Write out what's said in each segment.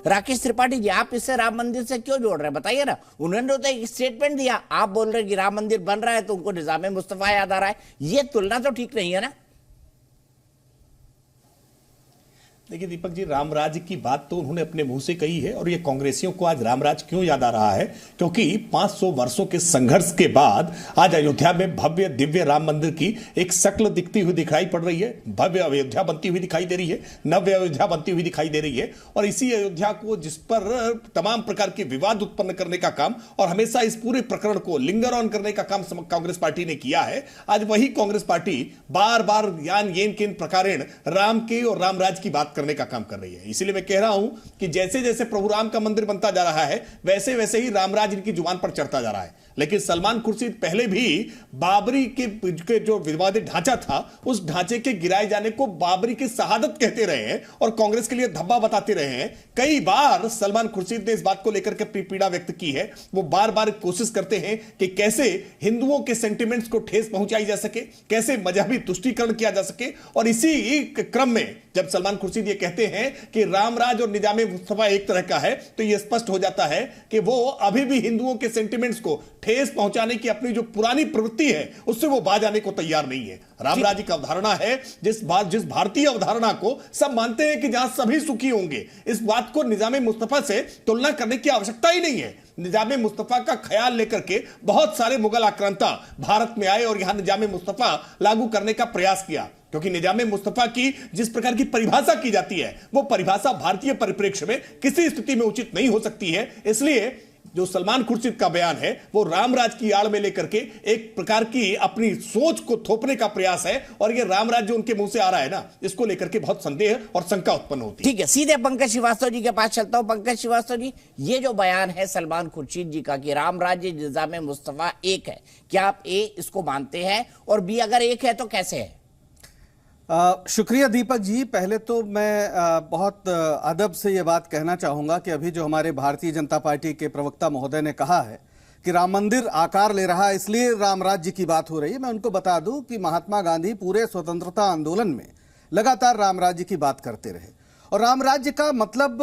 राकेश त्रिपाठी जी, आप इससे राम मंदिर से क्यों जोड़ रहे हैं, बताइए ना। उन्होंने तो एक स्टेटमेंट दिया, आप बोल रहे हैं कि राम मंदिर बन रहा है तो उनको निजाम मुस्तफा याद आ रहा है। ये तुलना तो ठीक नहीं है ना। देखिए दीपक जी, रामराज की बात तो उन्होंने अपने मुंह से कही है, और ये कांग्रेसियों को आज रामराज क्यों याद आ रहा है, क्योंकि 500 वर्षों के संघर्ष के बाद आज अयोध्या में भव्य दिव्य राम मंदिर की एक शक्ल दिखती हुई दिखाई पड़ रही है। भव्य अयोध्या बनती हुई दिखाई दे रही है, नव्य अयोध्या बनती हुई दिखाई दे रही है। और इसी अयोध्या को, जिस पर तमाम प्रकार के विवाद उत्पन्न करने का काम और हमेशा इस पूरे प्रकरण को लिंगर ऑन करने का काम कांग्रेस पार्टी ने किया है, आज वही कांग्रेस पार्टी बार बार यान येन केन प्रकारेण राम के और रामराज की बात करने का काम कर रही है। इसलिए मैं कह रहा हूं कि जैसे जैसे प्रभु राम का मंदिर बनता जा रहा है, वैसे वैसे ही रामराज इनकी जुबान पर चढ़ता जा रहा है। लेकिन सलमान खुर्शीद पहले भी बाबरी के जो विवादित ढांचा था, उस ढांचे के गिराए जाने को बाबरी की शहादत कहते रहे हैं और कांग्रेस के लिए धब्बा बताते रहे हैं। कई बार सलमान खुर्शीद ने इस बात को लेकर के पीड़ा व्यक्त की है। वो बार बार कोशिश करते हैं कि कैसे हिंदुओं के सेंटिमेंट्स को ठेस पहुंचाई जा सके, कैसे मजहबी तुष्टीकरण किया जा सके। और इसी क्रम में जब सलमान खुर्शीद ये कहते हैं कि रामराज और निजामे मुस्तफा एक तरह का है, तो यह स्पष्ट हो जाता है कि वो अभी भी हिंदुओं के सेंटिमेंट्स को ठेस पहुंचाने की अपनी जो पुरानी प्रवृत्ति है, उससे वो बाज आने को तैयार नहीं है। रामराज एक अवधारणा है जिस भारतीय अवधारणा को सब मानते हैं कि जहां सभी सुखी होंगे। इस बात को निजामे मुस्तफा से तुलना करने की आवश्यकता ही नहीं है। निजामे मुस्तफा का ख्याल लेकर के बहुत सारे मुगल आक्रांता भारत में आए और यहां निजामे मुस्तफा लागू करने का प्रयास किया, क्योंकि निजामे मुस्तफा की जिस प्रकार की परिभाषा की जाती है, वो परिभाषा भारतीय परिप्रेक्ष्य में किसी स्थिति में उचित नहीं हो सकती है। इसलिए जो सलमान खुर्शीद का बयान है, वो रामराज की आड़ में लेकर के एक प्रकार की अपनी सोच को थोपने का प्रयास है। और ये रामराज जो उनके मुंह से आ रहा है ना, इसको लेकर के बहुत संदेह और शंका उत्पन्न होती है। ठीक है, सीधे पंकज श्रीवास्तव जी के पास चलता हूं। पंकज श्रीवास्तव जी, ये जो बयान है सलमान खुर्शीद जी का कि रामराज निजाम मुस्तफा एक है, क्या आप इसको मानते हैं, और बी अगर एक है तो कैसे है? शुक्रिया दीपक जी। पहले तो मैं बहुत अदब से ये बात कहना चाहूंगा कि अभी जो हमारे भारतीय जनता पार्टी के प्रवक्ता महोदय ने कहा है कि राम मंदिर आकार ले रहा है इसलिए राम राज्य की बात हो रही है, मैं उनको बता दूं कि महात्मा गांधी पूरे स्वतंत्रता आंदोलन में लगातार राम राज्य की बात करते रहे। और राम राज्य का मतलब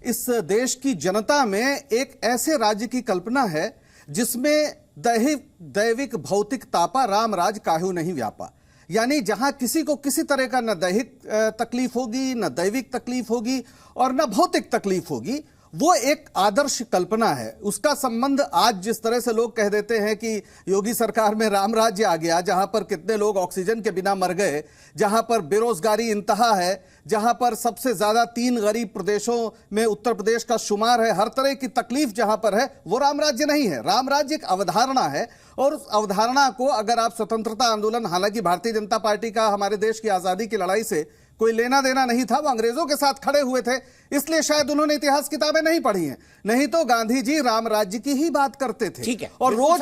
इस देश की जनता में एक ऐसे राज्य की कल्पना है जिसमें दैविक भौतिक तापा राम राज काहू नहीं व्यापा, यानी जहां किसी को किसी तरह का न दैहिक तकलीफ होगी, न दैविक तकलीफ होगी और न भौतिक तकलीफ होगी। वो एक आदर्श कल्पना है। उसका संबंध आज जिस तरह से लोग कह देते हैं कि योगी सरकार में राम राज्य आ गया, जहां पर कितने लोग ऑक्सीजन के बिना मर गए, जहां पर बेरोजगारी इंतहा है, जहां पर सबसे ज्यादा 3 गरीब प्रदेशों में उत्तर प्रदेश का शुमार है, हर तरह की तकलीफ जहां पर है, वो राम राज्य नहीं है। राम राज्य एक अवधारणा है और उस अवधारणा को अगर आप स्वतंत्रता आंदोलन, हालांकि भारतीय जनता पार्टी का हमारे देश की आजादी की लड़ाई से कोई लेना देना नहीं था, वो अंग्रेजों के साथ खड़े हुए थे, इसलिए शायद उन्होंने इतिहास किताबें नहीं पढ़ी हैं, नहीं तो गांधी जी राम राज्य की ही बात करते थे। ठीक है, और रोज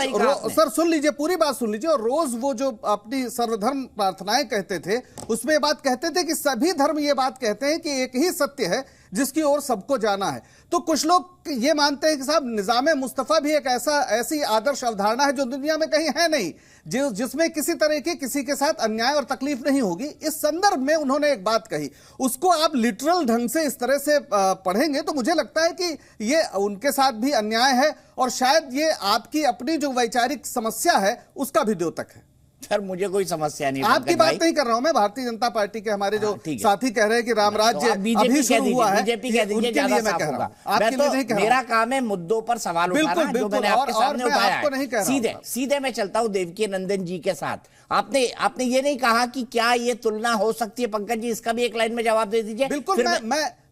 सर सुन लीजिए, पूरी बात सुन लीजिए। और रोज वो जो अपनी सर्वधर्म प्रार्थनाएं कहते थे, उसमें ये बात कहते थे कि सभी धर्म ये बात कहते हैं कि एक ही सत्य है जिसकी ओर सबको जाना है। तो कुछ लोग ये मानते हैं कि साहब निजामे मुस्तफा भी एक ऐसी आदर्श अवधारणा है जो दुनिया में कहीं है नहीं, जिसमें किसी तरह की किसी के साथ अन्याय और तकलीफ नहीं होगी। इस संदर्भ में उन्होंने एक बात कही, उसको आप लिटरल ढंग से इस तरह से पढ़ेंगे तो मुझे लगता है कि ये उनके साथ भी अन्याय है और शायद ये आपकी अपनी जो वैचारिक समस्या है उसका भी द्योतक है। सर मुझे कोई समस्या नहीं, आपकी बात नहीं कर रहा हूं मैं, भारतीय जनता पार्टी के हमारे जो साथी कह रहे हैं कि राम राज्य अभी शुरू हुआ है, बीजेपी कह दीजिए, ज्यादा साफ होगा। आपके लिए नहीं कह रहा, मेरा काम है मुद्दों पर सवाल उठाना जो मैंने आपके सामने उठाया है। सीधे मैं चलता हूं देवकी नंदन जी के साथ। आपने ये नहीं कहा कि क्या ये तुलना हो सकती है, पंकज जी इसका भी एक लाइन में जवाब दे दीजिए। बिल्कुल,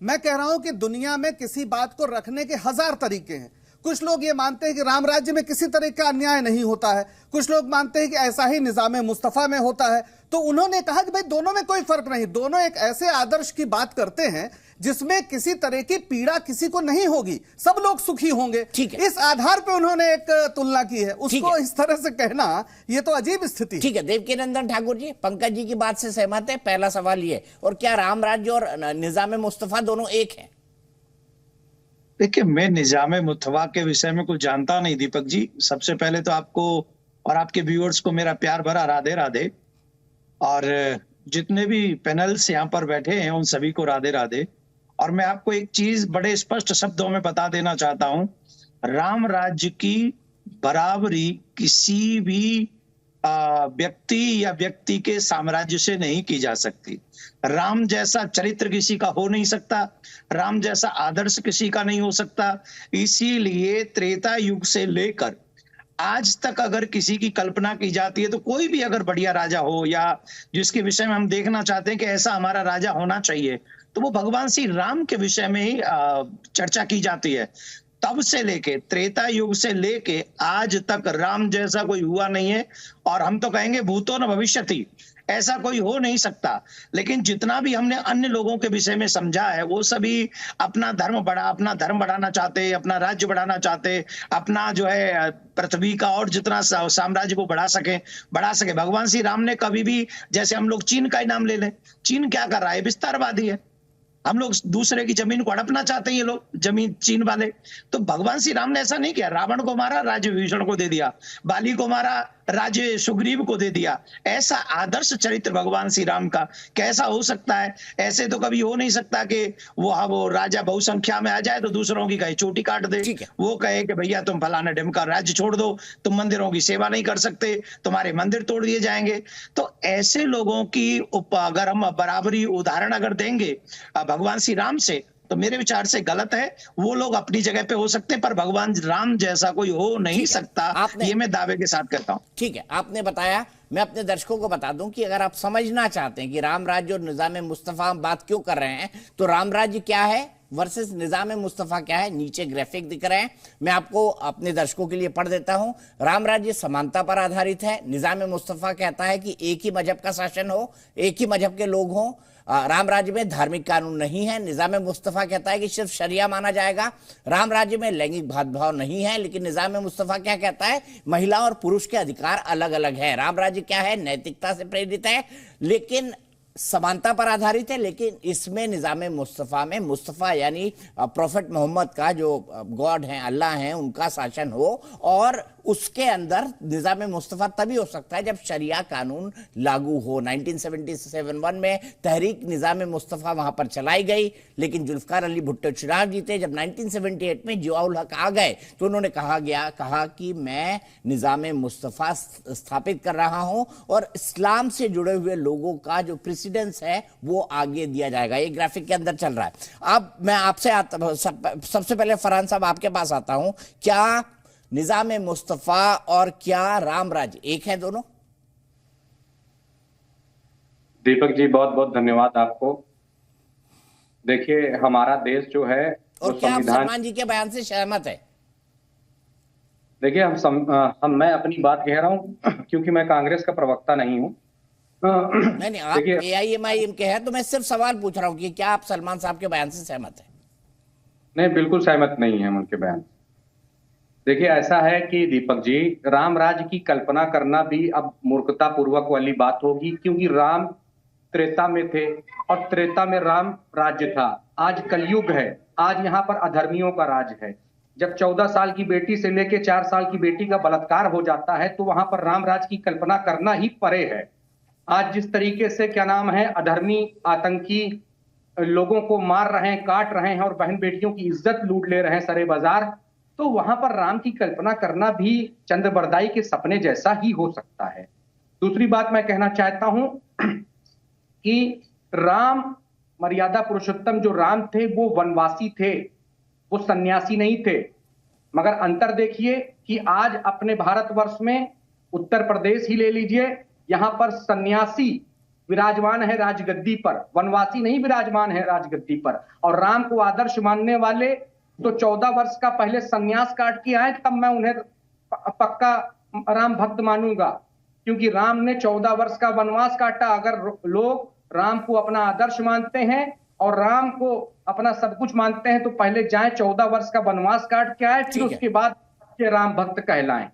मैं कह रहा हूं कि दुनिया में किसी बात को रखने के 1000 तरीके हैं। कुछ लोग ये मानते हैं कि राम राज्य में किसी तरह का अन्याय नहीं होता है, कुछ लोग मानते हैं कि ऐसा ही निजामे मुस्तफा में होता है। तो उन्होंने कहा कि भाई दोनों में कोई फर्क नहीं, दोनों एक ऐसे आदर्श की बात करते हैं जिसमें किसी तरह की पीड़ा किसी को नहीं होगी, सब लोग सुखी होंगे। इस आधार पर उन्होंने एक तुलना की है, उसको इस तरह से कहना यह तो अजीब स्थिति। ठीक है, देवकी नंदन ठाकुर जी, पंकज जी की बात से सहमत है? पहला सवाल ये, और क्या राम राज्य और निजामे मुस्तफा दोनों एक है? देखिए, मैं निजामे मुस्तफा के विषय में कुछ जानता नहीं दीपक जी। सबसे पहले तो आपको और आपके व्यूअर्स को मेरा प्यार भरा राधे राधे, और जितने भी पैनल्स यहाँ पर बैठे हैं उन सभी को राधे राधे। और मैं आपको एक चीज बड़े स्पष्ट शब्दों में बता देना चाहता हूं, राम राज्य की बराबरी किसी भी व्यक्ति या व्यक्ति के साम्राज्य से नहीं की जा सकती। राम जैसा चरित्र किसी का हो नहीं सकता, राम जैसा आदर्श किसी का नहीं हो सकता। इसीलिए त्रेता युग से लेकर आज तक अगर किसी की कल्पना की जाती है तो कोई भी अगर बढ़िया राजा हो या जिसके विषय में हम देखना चाहते हैं कि ऐसा हमारा राजा होना चाहिए, तो वो भगवान श्री राम के विषय में ही चर्चा की जाती है। तब से लेके त्रेता युग से लेके आज तक राम जैसा कोई हुआ नहीं है, और हम तो कहेंगे भूतो न भविष्यति, ऐसा कोई हो नहीं सकता। लेकिन जितना भी हमने अन्य लोगों के विषय में समझा है, वो सभी अपना धर्म बढ़ाना चाहते, अपना राज्य बढ़ाना चाहते, अपना जो है पृथ्वी का और जितना साम्राज्य को बढ़ा सके। भगवान श्री राम ने कभी भी, जैसे हम लोग चीन का ही नाम ले लें, चीन क्या कर रहा है? विस्तारवादी है। हम लोग दूसरे की जमीन को हड़पना चाहते हैं, ये लोग जमीन चीन वाले। तो भगवान श्री राम ने ऐसा नहीं किया। रावण को मारा, राज्य विभीषण को दे दिया, बाली को मारा, राज्य सुग्रीव को दे दिया। ऐसा आदर्श चरित्र भगवान श्री राम का कैसा हो सकता है? ऐसे तो कभी हो नहीं सकता कि वो राजा बहुसंख्या में आ जाए तो दूसरों की कहे चोटी काट दे, वो कहे कि भैया तुम फलाना ढिमका राज्य छोड़ दो, तुम मंदिरों की सेवा नहीं कर सकते, तुम्हारे मंदिर तोड़ दिए जाएंगे। तो ऐसे लोगों की अगर हम बराबरी उदाहरण अगर देंगे भगवान श्री राम से, तो मेरे विचार से गलत है। वो लोग अपनी जगह पे हो सकते हैं, पर भगवान राम जैसा कोई हो नहीं सकता, ये मैं दावे के साथ कहता हूं। ठीक है, आपने बताया। मैं अपने दर्शकों को बता दूं कि अगर आप समझना चाहते हैं कि राम राज्य और निजाम मुस्तफा हम बात क्यों कर रहे हैं, तो राम राज्य क्या है वर्सेस निजाम मुस्तफा क्या है, नीचे ग्राफिक दिख रहे हैं, मैं आपको अपने दर्शकों के लिए पढ़ देता हूं। राम राज्य समानता पर आधारित है। निजाम मुस्तफा कहता है कि एक ही मजहब का शासन हो, एक ही मजहब के लोग हों। राम राज्य में धार्मिक कानून नहीं है। निजाम मुस्तफा कहता है कि सिर्फ शरिया माना जाएगा। राम राज्य में लैंगिक भेदभाव नहीं है। लेकिन निजाम मुस्तफा क्या कहता है? महिला और पुरुष के अधिकार अलग अलग है। राम राज्य क्या है? नैतिकता से प्रेरित है, लेकिन समानता पर आधारित है। लेकिन इसमें निजाम मुस्तफा में मुस्तफा यानी प्रोफेट मोहम्मद का जो गॉड हैं, अल्लाह हैं, उनका शासन हो, और उसके अंदर निजाम मुस्तफा तभी हो सकता है जब शरिया कानून लागू हो। 1977 में तहरीक निजाम मुस्तफा वहां पर चलाई गई, लेकिन जुल्फकार अली भुट्टो चुनाव जीते। जब 1978 में जियाउल हक आ गए तो उन्होंने कहा कि मैं निजाम मुस्तफा स्थापित कर रहा हूं और इस्लाम से जुड़े हुए लोगों का जो प्रेसिडेंस है वो आगे दिया जाएगा। ये ग्राफिक के अंदर चल रहा है। अब मैं आपसे सबसे पहले फरहान साहब आपके पास आता हूं, क्या निजाम मुस्तफा और क्या राम राज्य एक है दोनों? दीपक जी बहुत बहुत धन्यवाद आपको। देखिए हमारा देश जो है, और क्या आप सलमान जी के बयान से सहमत है? देखिए मैं अपनी बात कह रहा हूं क्योंकि मैं कांग्रेस का प्रवक्ता नहीं हूं। नहीं, आप AIMIM के हैं, तो मैं सिर्फ सवाल पूछ रहा हूं कि क्या आप सलमान साहब के बयान से सहमत है? नहीं, बिल्कुल सहमत नहीं है उनके बयान। देखिए ऐसा है कि दीपक जी, राम राज्य की कल्पना करना भी अब मूर्खता पूर्वक वाली बात होगी, क्योंकि राम त्रेता में थे और त्रेता में राम राज्य था। आज कलयुग है, आज यहाँ पर अधर्मियों का राज है। जब 14 साल की बेटी से लेके 4 साल की बेटी का बलात्कार हो जाता है तो वहां पर राम राज्य की कल्पना करना ही परे है। आज जिस तरीके से क्या नाम है, अधर्मी आतंकी लोगों को मार रहे हैं, काट रहे हैं और बहन बेटियों की इज्जत लूट ले रहे हैं सरे बाजार, तो वहां पर राम की कल्पना करना भी चंद्रबरदाई के सपने जैसा ही हो सकता है। दूसरी बात मैं कहना चाहता हूं कि राम मर्यादा पुरुषोत्तम जो राम थे वो वनवासी थे, वो सन्यासी नहीं थे। मगर अंतर देखिए कि आज अपने भारतवर्ष में उत्तर प्रदेश ही ले लीजिए, यहां पर सन्यासी विराजमान है राजगद्दी पर, वनवासी नहीं विराजमान है राजगद्दी पर। और राम को आदर्श मानने वाले तो 14 वर्ष का पहले सन्यास काट के आए, तब मैं उन्हें पक्का राम भक्त मानूंगा, क्योंकि राम ने 14 वर्ष का वनवास काटा। अगर लोग राम को अपना आदर्श मानते हैं और राम को अपना सब कुछ मानते हैं तो पहले जाएं 14 वर्ष का वनवास काट के आए, फिर उसके बाद राम भक्त कहलाएं।